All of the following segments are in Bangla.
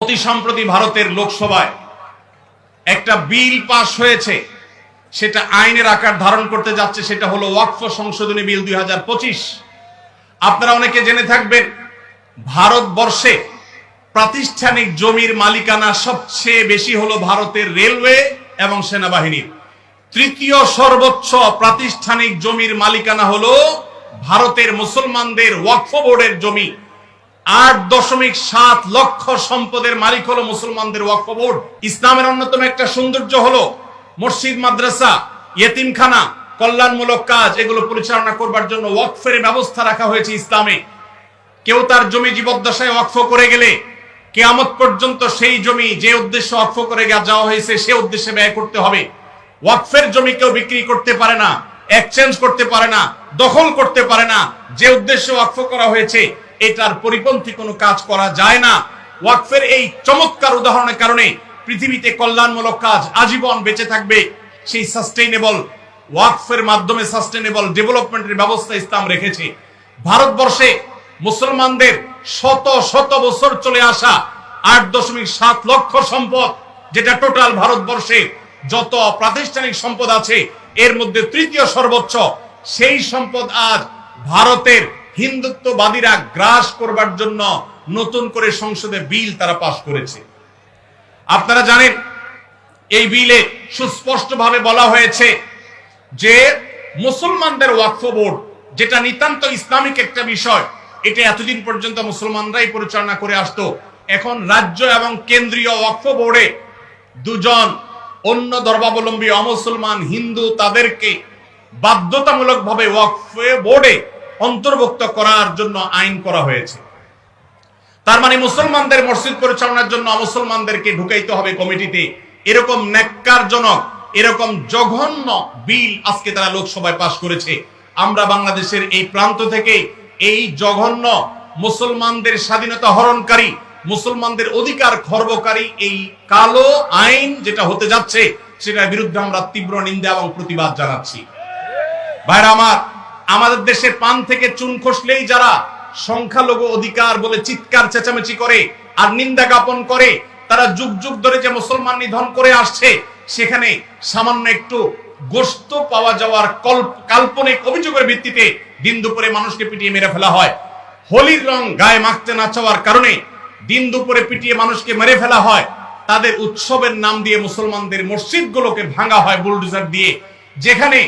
অতি সম্প্রতি ভারতের লোকসভায় একটা বিল পাস হয়েছে, সেটা আইনের আকার ধারণ করতে যাচ্ছে। সেটা হলো ওয়াকফ সংশোধনী বিল 2025। আপনারা অনেকে জেনে থাকবেন, ভারতবর্ষে প্রাতিষ্ঠানিক জমির মালিকানা সবচেয়ে বেশি হলো ভারতের রেলওয়ে এবং সেনাবাহিনীর। তৃতীয় সর্বোচ্চ প্রাতিষ্ঠানিক জমির মালিকানা হলো ভারতের মুসলমানদের ওয়াকফ বোর্ডের জমি। 8.7 লক্ষ সম্পদের মালিক হলো মুসলমানদের ওয়াকফ বোর্ড। ইসলামের অন্যতম একটা সৌন্দর্য হলো মসজিদ, মাদ্রাসা, ইয়েতিমখানা, কল্যাণমূলক কাজ, এগুলো পরিচালনা করবার জন্য ওয়াকফের ব্যবস্থা রাখা হয়েছে ইসলামে। কেউ তার জমি জীবদ্দশায় ওয়াকফ করে গেলে কিয়ামত পর্যন্ত সেই জমি যে উদ্দেশ্যে ওয়াকফ করে যাওয়া হয়েছে সে উদ্দেশ্যে ব্যয় করতে হবে। ওয়াকফের জমি কেউ বিক্রি করতে পারে না, এক্সচেঞ্জ করতে পারে না, দখল করতে পারে না। যে উদ্দেশ্যে ওয়াকফ করা হয়েছে এটার পরিপন্থী কোনো কাজ করা যায় না। ওয়াকফের এই চমৎকার উদাহরণের কারণে পৃথিবীতে কল্যাণমূলক কাজ আজীবন বেঁচে থাকবে। সেই সাস্টেইনেবল ওয়াকফের মাধ্যমে সাস্টেইনেবল ডেভেলপমেন্টের ব্যবস্থা ইসলাম রেখেছে। ভারতবর্ষে মুসলমানদের শত শত বছর চলে আসা 8.7 লক্ষ সম্পদ, যেটা টোটাল ভারতবর্ষে যত প্রাতিষ্ঠানিক সম্পদ আছে এর মধ্যে তৃতীয় সর্বোচ্চ। সেই সম্পদ আজ ভারতের হিন্দুত্ববাদীরা গ্রাস করবার জন্য নতুন করে সংসদে বিল তারা পাশ করেছে। আপনারা জানেন, এই বিলে সুস্পষ্টভাবে বলা হয়েছে যে মুসলমানদের ওয়াকফ বোর্ড, যেটা নিতান্ত ইসলামিক একটা বিষয়, এটা এতদিন পর্যন্ত মুসলমানরাই পরিচালনা করে আসতো। এখন রাজ্য এবং কেন্দ্রীয় ওয়াকফ বোর্ডে দুজন অন্য ধর্মাবলম্বী অমুসলমান হিন্দু তাদেরকে বাধ্যতামূলকভাবে ওয়াকফ বোর্ডে অন্তর্ভুক্ত করার জন্য আইন করা হয়েছে। তার মানে মুসলমানদের মসজিদ পরিচালনার জন্য মুসলমানদেরকে ঢুকাইতে হবে কমিটিতে। এরকম ন্যাক্কারজনক, এরকম জঘন্য বিল আজকে তারা লোকসভায় পাশ করেছে। আমরা বাংলাদেশের এই প্রান্ত থেকে এই জঘন্য মুসলমানদের স্বাধীনতা হরণকারী, মুসলমানদের অধিকার খর্বকারী এই কালো আইন যেটা হতে যাচ্ছে সেটার বিরুদ্ধে আমরা তীব্র নিন্দা এবং প্রতিবাদ জানাচ্ছি। ভাইরা আমার, আমাদের দেশে পান থেকে চুন খসলেই যারা সংখ্যালঘু অধিকার বলে চিৎকার চেঁচামেচি করে আর নিন্দা জ্ঞাপন করে, তারা যুগ যুগ ধরে যে মুসলমান নিধন করে আসছে, সেখানে সামান্য একটু গোশত পাওয়া যাওয়ার কাল্পনিক অভিযোগের ভিত্তিতে দিন দুপুরে মানুষকে পিটিয়ে মেরে ফেলা হয়। হোলির রং গায়ে মাখতে না চাওয়ার কারণে দিন দুপুরে পিটিয়ে মানুষকে মেরে ফেলা হয়। তাদের উৎসবের নাম দিয়ে মুসলমানদের মসজিদগুলোকে ভাঙা হয় বুলডোজার দিয়ে। যেখানে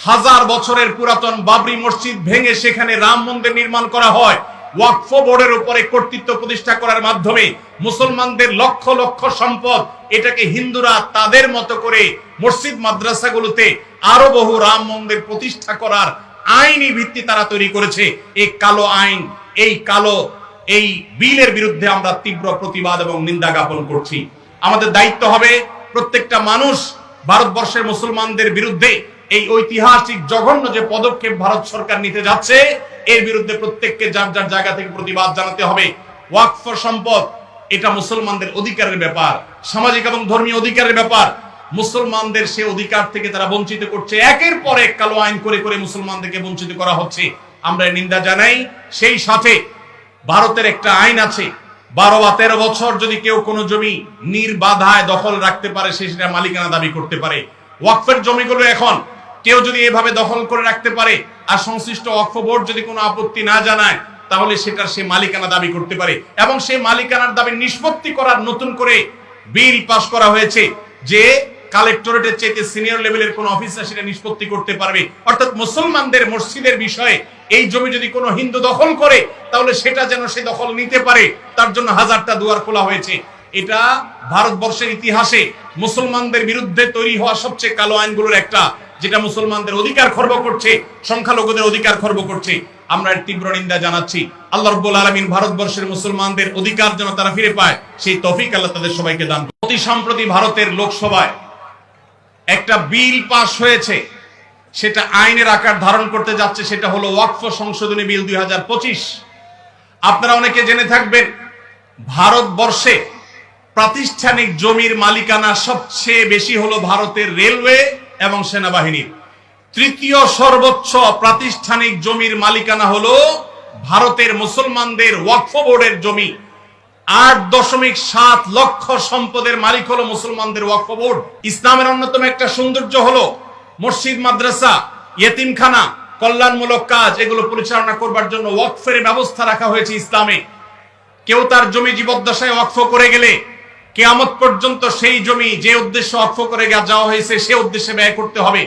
1000 বছরের পুরাতন বাবরি মসজিদ ভেঙে সেখানে রাম মন্দির নির্মাণ করা হয়। ওয়াকফ বোর্ডের উপরে কর্তৃত্ব প্রতিষ্ঠা করার মাধ্যমে মুসলমানদের লক্ষ লক্ষ সম্পদ, এটাকে হিন্দুরা তাদের মতো করে মসজিদ মাদ্রাসাগুলোতে আরো বহু রাম মন্দির প্রতিষ্ঠা করার আইনি ভিত্তি তারা তৈরি করেছে। এই কালো আইন, এই বিলের বিরুদ্ধে আমরা তীব্র প্রতিবাদ এবং নিন্দা জ্ঞাপন করছি। আমাদের দায়িত্ব হবে প্রত্যেকটা মানুষ ভারতবর্ষের মুসলমানদের বিরুদ্ধে এই ঐতিহাসিক জঘন্য যে পদক্ষেপ ভারত সরকার নিতে যাচ্ছে এর বিরুদ্ধে প্রত্যেককে যার যার জায়গা থেকে প্রতিবাদ জানাতে হবে। ওয়াকফ সম্পদ এটা মুসলমানদের অধিকারের ব্যাপার, সামাজিক এবং ধর্মীয় অধিকারের ব্যাপার। মুসলমানদের সে অধিকার থেকে তারা বঞ্চিত করছে। একের পর এক কালো আইন করে করে মুসলমানদেরকে বঞ্চিত করা হচ্ছে। আমরা নিন্দা জানাই। সেই সাথে ভারতের একটা আইন আছে, 12 বা 13 বছর যদি কেউ কোনো জমি নির্বাধায় দখল রাখতে পারে সে সেটা মালিকানা দাবি করতে পারে। ওয়াকফের জমিগুলো এখন কেউ যদি এভাবে দখল করে রাখতে পারে আর সংশ্লিষ্ট ওয়াকফ বোর্ড যদি কোনো আপত্তি না জানায়, তাহলে সেটার সে মালিকানা দাবি করতে পারে। এবং সেই মালিকানার দাবি নিষ্পত্তি করার নতুন করে বিল পাস করা হয়েছে, যে কালেক্টরেটের চাইতে সিনিয়র লেভেলের কোন অফিসার সেটা নিষ্পত্তি করতে পারবে। অর্থাৎ মুসলমানদের মসজিদের বিষয়ে এই জমি যদি কোনো হিন্দু দখল করে তাহলে সেটা যেন সে দখল নিতে পারে, তার জন্য 1000টা দুয়ার খোলা হয়েছে। এটা ভারতবর্ষের ইতিহাসে মুসলমানদের বিরুদ্ধে তৈরি হওয়া সবচেয়ে কালো আইনগুলোর একটা, যেটা মুসলমানদের অধিকার খর্ব করছে, সংখ্যালঘুদের অধিকার খর্ব করছে। আমরা এর তীব্র নিন্দা জানাচ্ছি। আল্লাহ রাব্বুল আলামিন ভারতবর্ষের মুসলমানদের অধিকার যেন তারা ফিরে পায় সেই তৌফিক আল্লাহ তাদের সবাইকে দান করুন। অতি সম্প্রতি ভারতের লোকসভায় একটা বিল পাস হয়েছে, সেটা আইনের আকার ধারণ করতে যাচ্ছে। সেটা হলো ওয়াকফ সংশোধনী বিল 2025। আপনারা অনেকে জেনে থাকবেন, ভারতবর্ষে প্রাতিষ্ঠানিক জমির মালিকানা সবচেয়ে বেশি হলো ভারতের রেলওয়ে এবং সেনাবাহিনীর। তৃতীয় সর্বোচ্চ প্রাতিষ্ঠানিক জমির মালিকানা হলো ভারতের মুসলমানদের ওয়াকফ বোর্ডের জমি। 8.7 লক্ষ সম্পদের মালিক হলো মুসলমানদের ওয়াকফ বোর্ড। ইসলামের অন্যতম একটা সৌন্দর্য হলো মসজিদ, মাদ্রাসা, ইয়েতিমখানা, কল্যাণমূলক কাজ এগুলো পরিচালনা করবার জন্য ওয়াকফের ব্যবস্থা রাখা হয়েছে ইসলামে। কেউ তার জমি জীবদ্দশায় ওয়াকফ করে গেলে কিয়ামত পর্যন্ত সেই জমি যে উদ্দেশ্যে ওয়াকফ করে যাওয়া হয়েছে সে উদ্দেশ্যে ব্যয় করতে হবে।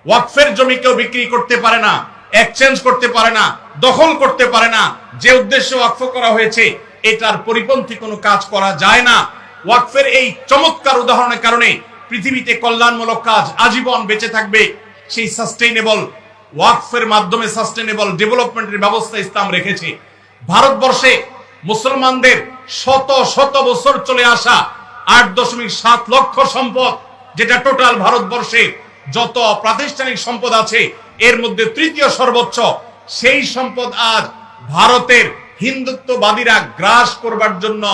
ওয়াকফের জমি কেউ বিক্রি করতে পারে না, এক্সচেঞ্জ করতে পারে না, দখল করতে পারে না। যে উদ্দেশ্যে ওয়াকফ করা হয়েছে এটার পরিপন্থী কোনো কাজ করা যায় না। ওয়াকফের এই চমৎকার উদাহরণের কারণে পৃথিবীতে কল্যাণমূলক কাজ আজীবন বেঁচে থাকবে। সেই সাস্টেইনেবল ওয়াকফের মাধ্যমে সাস্টেইনেবল ডেভেলপমেন্টের ব্যবস্থা ইসলাম রেখেছে। ভারতবর্ষে মুসলমানদের শত শত বছর চলে আসা 8.7 লক্ষ সম্পদ, যেটা টোটাল ভারতবর্ষে যত প্রাতিষ্ঠানিক সম্পদ আছে এর মধ্যে তৃতীয় সর্বোচ্চ, সেই সম্পদ আজ ভারতের হিন্দুত্ববাদীরা গ্রাস করবার জন্য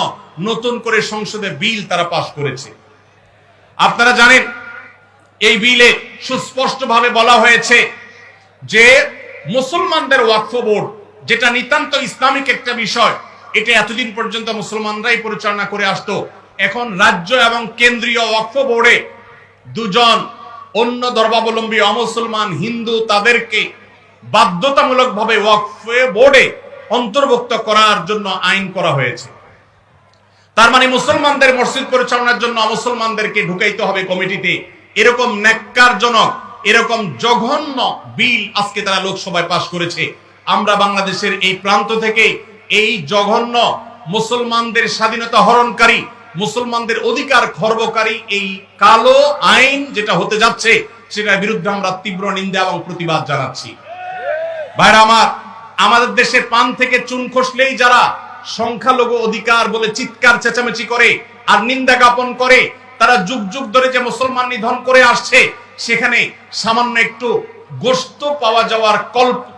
নতুন করে সংসদে বিল তারা পাশ করেছে। আপনারা জানেন এই বিলে সুস্পষ্টভাবে বলা হয়েছে যে মুসলমানদের ওয়াকফ বোর্ড, যেটা নিতান্ত ইসলামিক একটা বিষয়, এটা এতদিন পর্যন্ত মুসলমানরাই পরিচালনা করে আসতো। এখন রাজ্য এবং কেন্দ্রীয় ওয়াকফ বোর্ডে দুজন অন্য ধর্মাবলম্বী অমুসলমান হিন্দু তাদেরকে বাধ্যতামূলকভাবে ওয়াকফ বোর্ডে অন্তর্ভুক্ত করার জন্য আইন করা হয়েছে। তার মানে মুসলমানদের মসজিদ পরিচালনার জন্য মুসলমানদেরকে ঢুকাইতে হবে কমিটিতে। এরকম ন্যাক্কারজনক, এরকম জঘন্য বিল আজকে তারা লোকসভায় পাশ করেছে। আমরা বাংলাদেশের এই প্রান্ত থেকে এই জঘন্য মুসলমানদের স্বাধীনতা হরণকারী, মুসলমানদের অধিকার খর্বকারী এই কালো আইন যেটা হতে যাচ্ছে সেটার বিরুদ্ধে আমরা তীব্র নিন্দা এবং প্রতিবাদ জানাচ্ছি। ভাইরা আমার, আমাদের দেশে পান থেকে চুন খসলেই যারা সংখ্যালঘু অধিকার বলে চিৎকার চেঁচামেচি করে আর নিন্দা জ্ঞাপন করে, তারা যুগ যুগ ধরে যে মুসলমান নিধন করে আসছে, সেখানে সামান্য একটু গোশত পাওয়া যাওয়ার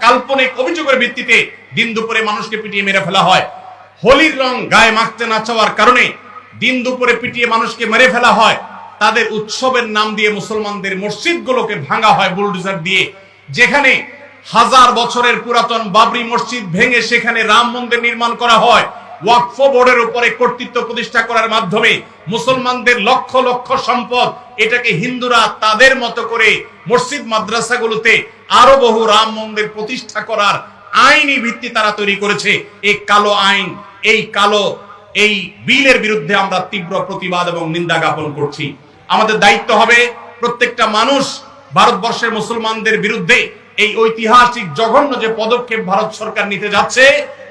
কাল্পনিক অভিযোগের ভিত্তিতে দিন দুপুরে মানুষকে পিটিয়ে মেরে ফেলা হয়। হোলির রং গায়ে মাখতে না চাওয়ার কারণে দিন দুপুরে পিটিয়ে মানুষকে মেরে ফেলা হয়। তাদের উৎসবের নাম দিয়ে মুসলমানদের মসজিদগুলোকে ভাঙা হয় বুলডোজার দিয়ে। যেখানে হাজার বছরের পুরাতন বাবরি মসজিদ ভেঙে সেখানে রাম মন্দির নির্মাণ করা হয়। ওয়াকফ বোর্ডের উপরে কর্তৃত্ব প্রতিষ্ঠা করার মাধ্যমে মুসলমানদের লক্ষ লক্ষ সম্পদ, এটাকে হিন্দুরা তাদের মতো করে মসজিদ মাদ্রাসাগুলোতে আরো বহু রাম মন্দির প্রতিষ্ঠা করার আইনি ভিত্তি তারা তৈরি করেছে। এই কালো আইন, এই বিলের বিরুদ্ধে আমরা তীব্র প্রতিবাদ এবং নিন্দা জ্ঞাপন করছি। আমাদের দায়িত্ব হবে প্রত্যেকটা মানুষ ভারতবর্ষের মুসলমানদের বিরুদ্ধে এই ঐতিহাসিক জঘন্য যে পদক্ষেপ ভারত সরকার নিতে যাচ্ছে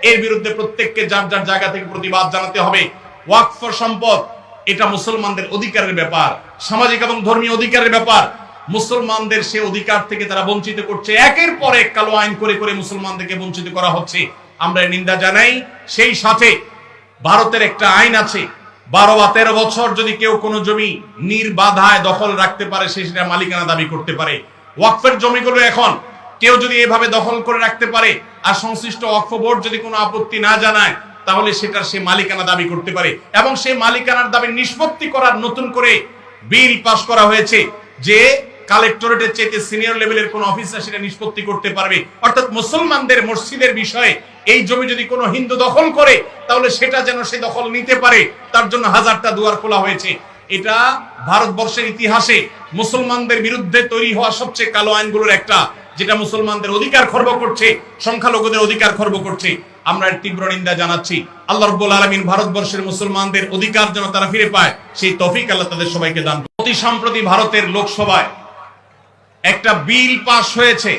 এর বিরুদ্ধে প্রত্যেককে যার যার জায়গা থেকে প্রতিবাদ জানাতে হবে। ওয়াকফ সম্পদ এটা মুসলমানদের অধিকারের ব্যাপার, সামাজিক এবং ধর্মীয় অধিকারের ব্যাপার। মুসলমানদের সে অধিকার থেকে তারা বঞ্চিত করছে। একের পর এক কালো আইন করে করে মুসলমানদেরকে বঞ্চিত করা হচ্ছে। আমরা নিন্দা জানাই। সেই সাথে ভারতের একটা আইন আছে, 12 বা 13 বছর যদি কেউ কোনো জমি নির্বাধায় দখল রাখতে পারে সে সেটা মালিকানা দাবি করতে পারে। ওয়াকফের জমিগুলো এখন কেউ যদি এভাবে দখল করে রাখতে পারে আর সংশ্লিষ্ট ওয়াকফ বোর্ড যদি কোনো আপত্তি না জানায়, তাহলে সেটার সে মালিকানা দাবি করতে পারে। এবং সেই মালিকানার দাবি নিষ্পত্তি করার নতুন করে বিল পাস করা হয়েছে যে কালেক্টরেটের চেয়ে সিনিয়র লেভেলের কোন অফিসার সেটা নিষ্পত্তি করতে পারবে। অর্থাৎ মুসলমানদের মসজিদের বিষয়ে এই জমি যদি কোনো হিন্দু দখল করে তাহলে সেটা যেন সে দখল নিতে পারে, তার জন্য হাজারটা দুয়ার খোলা হয়েছে। এটা ভারতবর্ষের ইতিহাসে মুসলমানদের বিরুদ্ধে তৈরি হওয়া সবচেয়ে কালো আইনগুলোর একটা, যেটা মুসলমানদের অধিকার খর্ব করছে, সংখ্যালঘুদের অধিকার খর্ব করছে। আমরা এর তীব্র নিন্দা জানাচ্ছি। আল্লাহ রাব্বুল আলামিন ভারতবর্ষের মুসলমানদের অধিকার যেন তারা ফিরে পায় সেই তৌফিক আল্লাহ তাদের সবাইকে দান করুন। অতি সম্প্রতি ভারতের লোকসভায় একটা বিল পাস হয়েছে,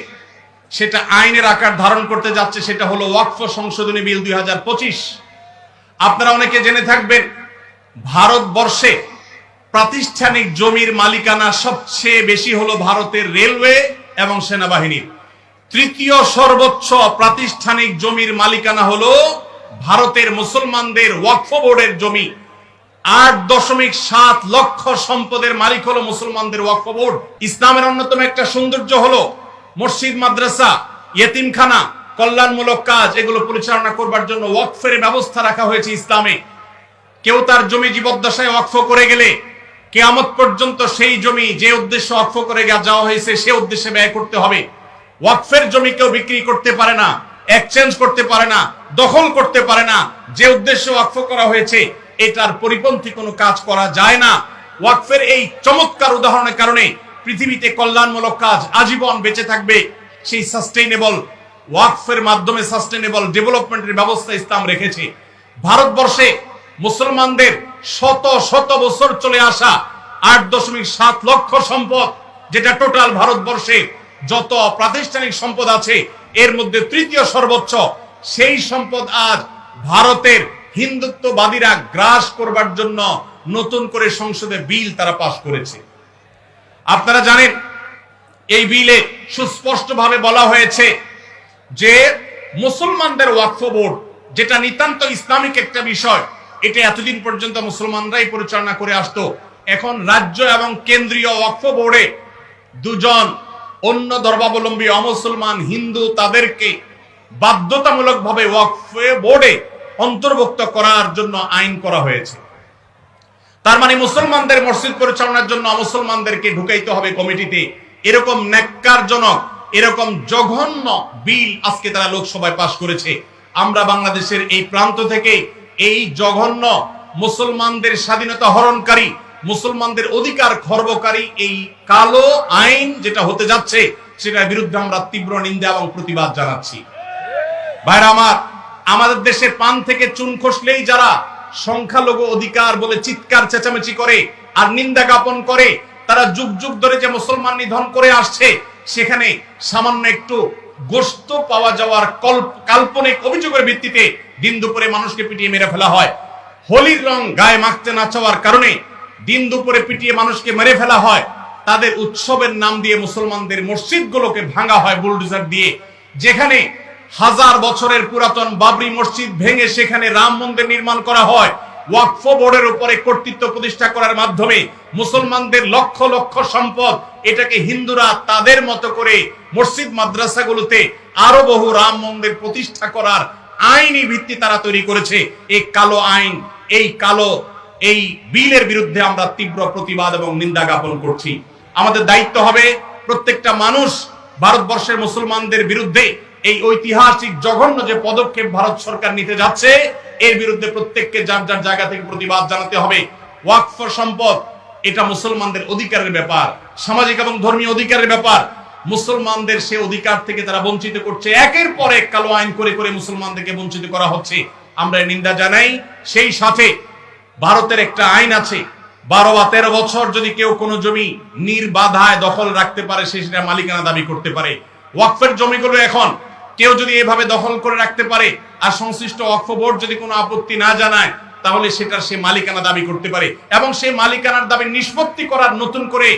সেটা আইনের আকার ধারণ করতে যাচ্ছে। সেটা হলো ওয়াকফ সংশোধনী বিল 2025। আপনারা অনেকে জেনে থাকবেন ভারতবর্ষে প্রাতিষ্ঠানিক জমির মালিকানা সবচেয়ে বেশি হলো ভারতের রেলওয়ে এবং সেনাবাহিনীর। তৃতীয় সর্বোচ্চ প্রাতিষ্ঠানিক জমির মালিকানা হলো ভারতের মুসলমানদের ওয়াকফ বোর্ডের জমি। 8.7 লক্ষ সম্পদের মালিক হলো মুসলমানদের ওয়াকফ বোর্ড। ইসলামের অন্যতম একটা সৌন্দর্য হলো মসজিদ, মাদ্রাসা, ইয়েতিমখানা, কল্যাণমূলক কাজ এগুলো পরিচালনা করবার জন্য ওয়াকফের ব্যবস্থা রাখা হয়েছে ইসলামে। কেউ তার জমি জীবদ্দশায় ওয়াকফ করে গেলে কিয়ামত পর্যন্ত সেই জমি যে উদ্দেশ্যে ওয়াকফ করে যাওয়া হয়েছে সে উদ্দেশ্যে ব্যয় করতে হবে। ওয়াকফের জমি কেউ বিক্রি করতে পারে না, এক্সচেঞ্জ করতে পারে না, দখল করতে পারে না। যে উদ্দেশ্যে ওয়াকফ করা হয়েছে এটার পরিপন্থী কোনো কাজ করা যায় না। ওয়াকফের এই চমৎকার উদাহরণের কারণে পৃথিবীতে কল্যাণমূলক কাজ আজীবন বেঁচে থাকবে। সেই সাস্টেইনেবল ওয়াকফের মাধ্যমে সাস্টেইনেবল ডেভেলপমেন্টের ব্যবস্থা ইসলাম রেখেছে। ভারতবর্ষে মুসলমানদের শত শত বছর চলে আসা 8.7 লক্ষ সম্পদ, যেটা টোটাল ভারতবর্ষে যত প্রাতিষ্ঠানিক সম্পদ আছে এর মধ্যে তৃতীয় সর্বোচ্চ, সেই সম্পদ আজ ভারতের হিন্দুত্ববাদীরা গ্রাস করবার জন্য নতুন করে সংসদে বিল তারা পাশ করেছে। আপনারা জানেন এই বিলে সুস্পষ্টভাবে বলা হয়েছে যে মুসলমানদের ওয়াকফ বোর্ড, যেটা নিতান্ত ইসলামিক একটা বিষয়, এটা এতদিন পর্যন্ত মুসলমানরাই পরিচালনা করে আসতো। এখন রাজ্য এবং কেন্দ্রীয় ওয়াকফ বোর্ডে দুজন অন্য ধর্মাবলম্বী অমুসলমান হিন্দু তাদেরকে বাধ্যতামূলকভাবে ওয়াকফ বোর্ডে অন্তর্ভুক্ত করার জন্য আইন করা হয়েছে। তার মানে মুসলমানদের মসজিদ পরিচালনার জন্য মুসলমানদেরকে ঢুকাইতে হবে কমিটিতে। এরকম ন্যাক্কারজনক, এরকম জঘন্য বিল আজকে তারা লোকসভায় পাশ করেছে। আমরা বাংলাদেশের এই প্রান্ত থেকে এই জঘন্য মুসলমানদের স্বাধীনতা হরণকারী, মুসলমানদের অধিকার খর্বকারী এই কালো আইন যেটা হতে যাচ্ছে সেটার বিরুদ্ধে আমরা তীব্র নিন্দা এবং প্রতিবাদ জানাচ্ছি। ভাইরা আমার, আমাদের দেশের পান থেকে চুন খসলেই যারা সংখ্যালঘু অধিকার বলে চিৎকার চেঁচামেচি করে আর নিন্দা জ্ঞাপন করে, তারা যুগ যুগ ধরে যে মুসলমান নিধন করে আসছে, সেখানে সামান্য একটু গোশত পাওয়া যাওয়ার কাল্পনিক অভিযোগের ভিত্তিতে দিন দুপুরে মানুষকে পিটিয়ে মেরে ফেলা হয়। হোলির রং গায়ে মাখতে না চাওয়ার কারণে দিন দুপুরে পিটিয়ে মানুষকে মেরে ফেলা হয়। তাদের উৎসবের নাম দিয়ে মুসলমানদের মসজিদগুলোকে ভাঙা হয় বুলডোজার দিয়ে। যেখানে 1000 বছরের পুরাতন বাবরি মসজিদ ভেঙে সেখানে রাম মন্দির নির্মাণ করা হয়। ওয়াকফ বোর্ডের উপরে কর্তৃত্ব প্রতিষ্ঠা করার মাধ্যমে মুসলমানদের লক্ষ লক্ষ সম্পদ, এটাকে হিন্দুরা তাদের মতো করে মসজিদ মাদ্রাসাগুলোতে আরো বহু রাম মন্দির প্রতিষ্ঠা করার আইনি ভিত্তি তারা তৈরি করেছে। এই কালো আইন, এই বিলের বিরুদ্ধে আমরা তীব্র প্রতিবাদ এবং নিন্দা জ্ঞাপন করছি। আমাদের দায়িত্ব হবে প্রত্যেকটা মানুষ ভারতবর্ষের মুসলমানদের বিরুদ্ধে এই ঐতিহাসিক জঘন্য যে পদক্ষেপ ভারত সরকার নিতে যাচ্ছে এর বিরুদ্ধে প্রত্যেককে যার যার জায়গা থেকে প্রতিবাদ জানাতে হবে। ওয়াকফ সম্পদ এটা মুসলমানদের অধিকারের ব্যাপার, সামাজিক এবং ধর্মীয় অধিকারের ব্যাপার। মুসলমানদের সে অধিকার থেকে তারা বঞ্চিত করছে। একের পর এক কালো আইন করে করে মুসলমানদেরকে বঞ্চিত করা হচ্ছে। আমরা নিন্দা জানাই। সেই সাথে ভারতের একটা আইন আছে, 12 বা 13 বছর যদি কেউ কোনো জমি নির্বাধায় দখল রাখতে পারে সে সেটা মালিকানা দাবি করতে পারে। ওয়াকফের জমিগুলো এখন কেউ যদি এভাবে দখল করে রাখতে পারে আর সংশ্লিষ্ট ওয়াকফ বোর্ড যদি কোনো আপত্তি না জানায়, তাহলে সেটার সে মালিকানা দাবি করতে পারে। এবং সেই মালিকানার দাবি নিষ্পত্তি করার নতুন করে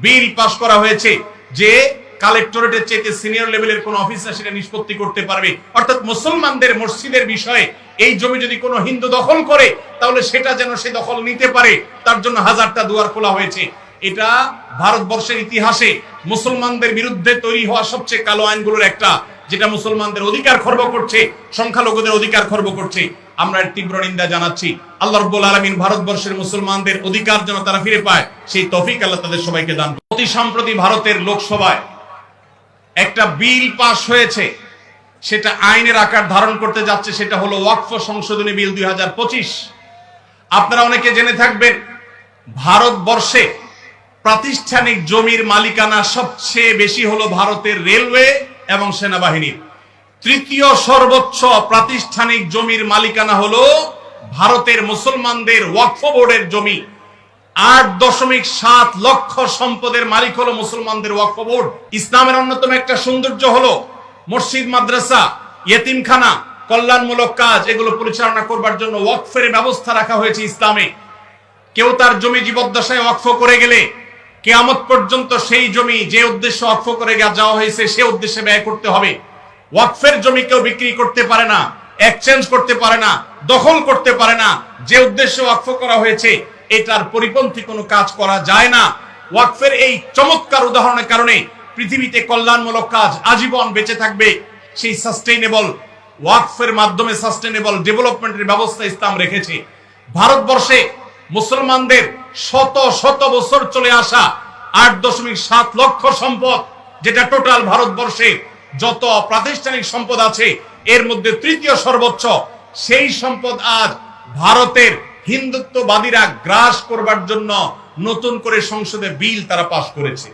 বিল পাস করা হয়েছে যে কালেক্টরেটের চেয়ে সিনিয়র লেভেলের কোন অফিসার সেটা নিষ্পত্তি করতে পারবে। অর্থাৎ মুসলমানদের মসজিদের বিষয়ে এই জমি যদি কোনো হিন্দু দখল করে তাহলে সেটা যেন সে দখল নিতে পারে, তার জন্য 1000টা দুয়ার খোলা হয়েছে। এটা ভারতবর্ষের ইতিহাসে মুসলমানদের বিরুদ্ধে তৈরি হওয়া সবচেয়ে কালো আইনগুলোর একটা, যেটা মুসলমানদের অধিকার খর্ব করছে, সংখ্যালঘুদের অধিকার খর্ব করছে। আমরা এর তীব্র নিন্দা জানাচ্ছি। আল্লাহ রাব্বুল আলামিন ভারতবর্ষের মুসলমানদের অধিকার যেন তারা ফিরে পায় সেই তৌফিক আল্লাহ তাদের সবাইকে দান করুন। অতি সম্প্রতি ভারতের লোকসভায় একটা বিল পাস হয়েছে, সেটা আইনের আকার ধারণ করতে যাচ্ছে। সেটা হলো ওয়াকফ সংশোধনী বিল 2025। আপনারা অনেকে জেনে থাকবেন ভারতবর্ষে প্রাতিষ্ঠানিক জমির মালিকানা সবচেয়ে বেশি হলো ভারতের রেলওয়ে এবং সেনাবাহিনীর। তৃতীয় সর্বোচ্চ প্রাতিষ্ঠানিক জমির মালিকানা হলো ভারতের মুসলমানদের ওয়াকফ বোর্ডের জমি। 8.7 লক্ষ সম্পদের মালিক হলো মুসলমানদের ওয়াকফ বোর্ড। ইসলামের অন্যতম একটা সৌন্দর্য হলো মসজিদ, মাদ্রাসা, ইয়েতিমখানা, কল্যাণমূলক কাজ এগুলো পরিচালনা করবার জন্য ওয়াকফের ব্যবস্থা রাখা হয়েছে ইসলামে। কেউ তার জমি জীবদ্দশায় ওয়াকফ করে গেলে কিয়ামত পর্যন্ত সেই জমি যে উদ্দেশ্যে ওয়াকফ করে যাওয়া হয়েছে সে উদ্দেশ্যে ব্যয় করতে হবে। ওয়াকফের জমি কেউ বিক্রি করতে পারে না, এক্সচেঞ্জ করতে পারে না, দখল করতে পারে না। যে উদ্দেশ্যে ওয়াকফ করা হয়েছে এটার পরিপন্থী কোনো কাজ করা যায় না। ওয়াকফের এই চমৎকার উদাহরণের কারণে পৃথিবীতে কল্যাণমূলক কাজ আজীবন বেঁচে থাকবে। সেই সাস্টেইনেবল ওয়াকফের মাধ্যমে সাস্টেইনেবল ডেভেলপমেন্টের ব্যবস্থা ইসলাম রেখেছে। ভারতবর্ষে মুসলমানদের শত শত বছর চলে আসা 8.7 লক্ষ সম্পদ, যেটা টোটাল ভারতবর্ষে যত প্রাতিষ্ঠানিক সম্পদ আছে এর মধ্যে তৃতীয় সর্বোচ্চ, সেই সম্পদ আজ ভারতের হিন্দুত্ববাদীরা গ্রাস করবার জন্য নতুন করে সংসদে বিল তারা পাশ করেছে।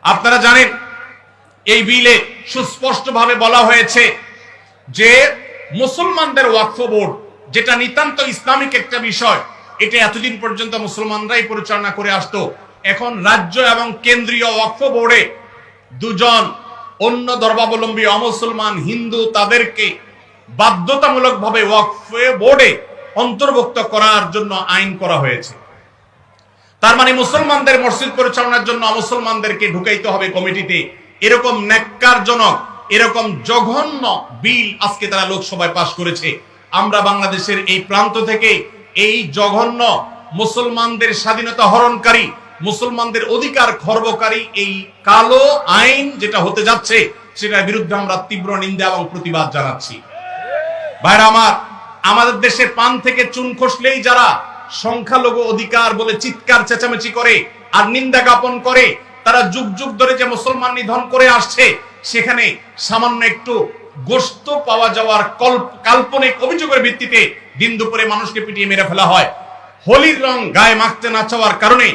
আপনারা জানেন এই বিলে সুস্পষ্টভাবে বলা হয়েছে যে মুসলমানদের ওয়াকফ বোর্ড, যেটা নিতান্ত ইসলামিক একটা বিষয়, এটা এতদিন পর্যন্ত মুসলমানরাই পরিচালনা করে আসতো। এখন রাজ্য এবং কেন্দ্রীয় ওয়াকফ বোর্ডে দুজন অন্য ধর্মাবলম্বী অমুসলমান হিন্দু তাদেরকে বাধ্যতামূলকভাবে ওয়াকফ বোর্ডে অন্তর্ভুক্ত করার জন্য আইন করা হয়েছে। তার মানে মুসলমানদের মসজিদ পরিচালনার জন্য অমুসলমানদেরকে ঢুকাইতে হবে কমিটিতে। এরকম ন্যাক্কারজনক, এরকম জঘন্য বিল আজকে তারা লোকসভায় পাশ করেছে। আমরা বাংলাদেশের এই প্রান্ত থেকে এই জঘন্য মুসলমানদের স্বাধীনতা হরণকারী, মুসলমানদের অধিকার খর্বকারী এই কালো আইন যেটা হতে যাচ্ছে, সেটার বিরুদ্ধে আমরা তীব্র নিন্দা এবং প্রতিবাদ জানাচ্ছি। ভাইরা আমার, আমাদের দেশে পান থেকে চুন খসলেই যারা সংখ্যালঘু অধিকার বলে চিৎকার চেঁচামেচি করে আর নিন্দা জ্ঞাপন করে, তারা যুগ যুগ ধরে যে মুসলমান নিধন করে আসছে, সেখানে সামান্য একটু গোশত পাওয়া যাওয়ার কাল্পনিক অভিযোগের ভিত্তিতে দিন দুপুরে মানুষকে পিটিয়ে মেরে ফেলা হয়। হোলির রং গায়ে মাখতে না চাওয়ার কারণে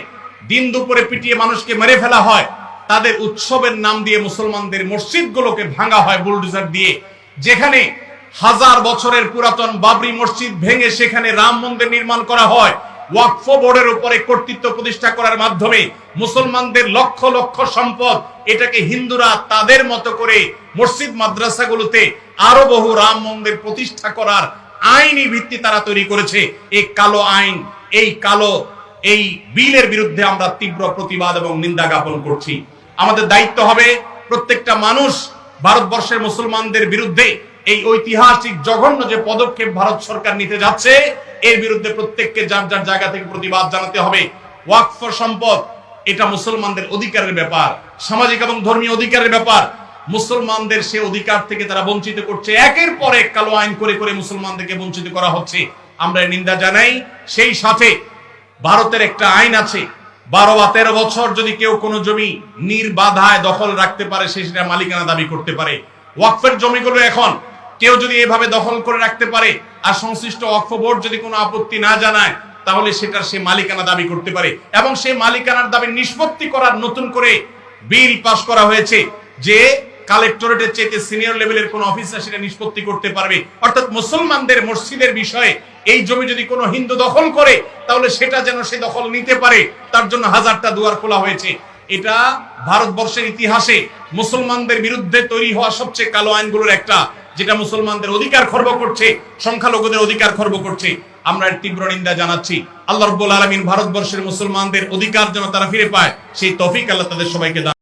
দিন দুপুরে পিটিয়ে মানুষকে মেরে ফেলা হয়। তাদের উৎসবের নাম দিয়ে মুসলমানদের মসজিদগুলোকে ভাঙা হয় বুলডোজার দিয়ে। যেখানে হাজার বছরের পুরাতন বাবরি মসজিদ ভেঙে সেখানে রাম মন্দির নির্মাণ করা হয়। ওয়াকফ বোর্ডের উপরে কর্তৃত্ব প্রতিষ্ঠা করার মাধ্যমে মুসলমানদের লক্ষ লক্ষ সম্পদ, এটাকে হিন্দুরা তাদের মতো করে মসজিদ মাদ্রাসাগুলোতে আরো বহু রাম মন্দির প্রতিষ্ঠা করার আইনি ভিত্তি তারা তৈরি করেছে। এই কালো আইন, এই বিলের বিরুদ্ধে আমরা তীব্র প্রতিবাদ এবং নিন্দা জ্ঞাপন করছি। আমাদের দায়িত্ব হবে প্রত্যেকটা মানুষ ভারতবর্ষের মুসলমানদের বিরুদ্ধে এই ঐতিহাসিক জঘন্য যে পদক্ষেপ ভারত সরকার নিতে যাচ্ছে, এর বিরুদ্ধে প্রত্যেককে যার যার জায়গা থেকে প্রতিবাদ জানাতে হবে। ওয়াকফ সম্পদ এটা মুসলমানদের অধিকারের ব্যাপার, সামাজিক এবং ধর্মীয় অধিকারের ব্যাপার। মুসলমানদের সে অধিকার থেকে তারা বঞ্চিত করছে। একের পর এক কালো আইন করে করে মুসলমানদেরকে বঞ্চিত করা হচ্ছে। আমরা নিন্দা জানাই। সেই সাথে ভারতের একটা আইন আছে, 12 বা 13 বছর যদি কেউ কোনো জমি নির্বাধায় দখল রাখতে পারে, সে সেটা মালিকানা দাবি করতে পারে। ওয়াকফের জমিগুলো এখন কেউ যদি এভাবে দখল করে রাখতে পারে আর সংশ্লিষ্ট ওয়াকফ বোর্ড যদি কোনো আপত্তি না জানায়, তাহলে সেটার সে মালিকানা দাবি করতে পারে। এবং সেই মালিকানার দাবি নিষ্পত্তি করার নতুন করে বিল পাশ করা হয়েছে, যে কালেক্টরেটের চাইতে সিনিয়র লেভেলের কোন অফিসার সেটা নিষ্পত্তি করতে পারবে। অর্থাৎ মুসলমানদের মসজিদের বিষয়ে এই জমি যদি কোনো হিন্দু দখল করে, তাহলে সেটা যেন সে দখল নিতে পারে, তার জন্য হাজারটা দুয়ার খোলা হয়েছে। এটা ভারতবর্ষের ইতিহাসে মুসলমানদের বিরুদ্ধে তৈরি হওয়া সবচেয়ে কালো আইনগুলোর একটা, যেটা মুসলমানদের অধিকার খর্ব করছে, সংখ্যালঘুদের অধিকার খর্ব করছে। আমরা এর তীব্র নিন্দা জানাচ্ছি। আল্লাহ রাব্বুল আলামিন ভারতবর্ষের মুসলমানদের অধিকার যেন তারা ফিরে পায়, সেই তৌফিক আল্লাহ তাদের সবাইকে দান।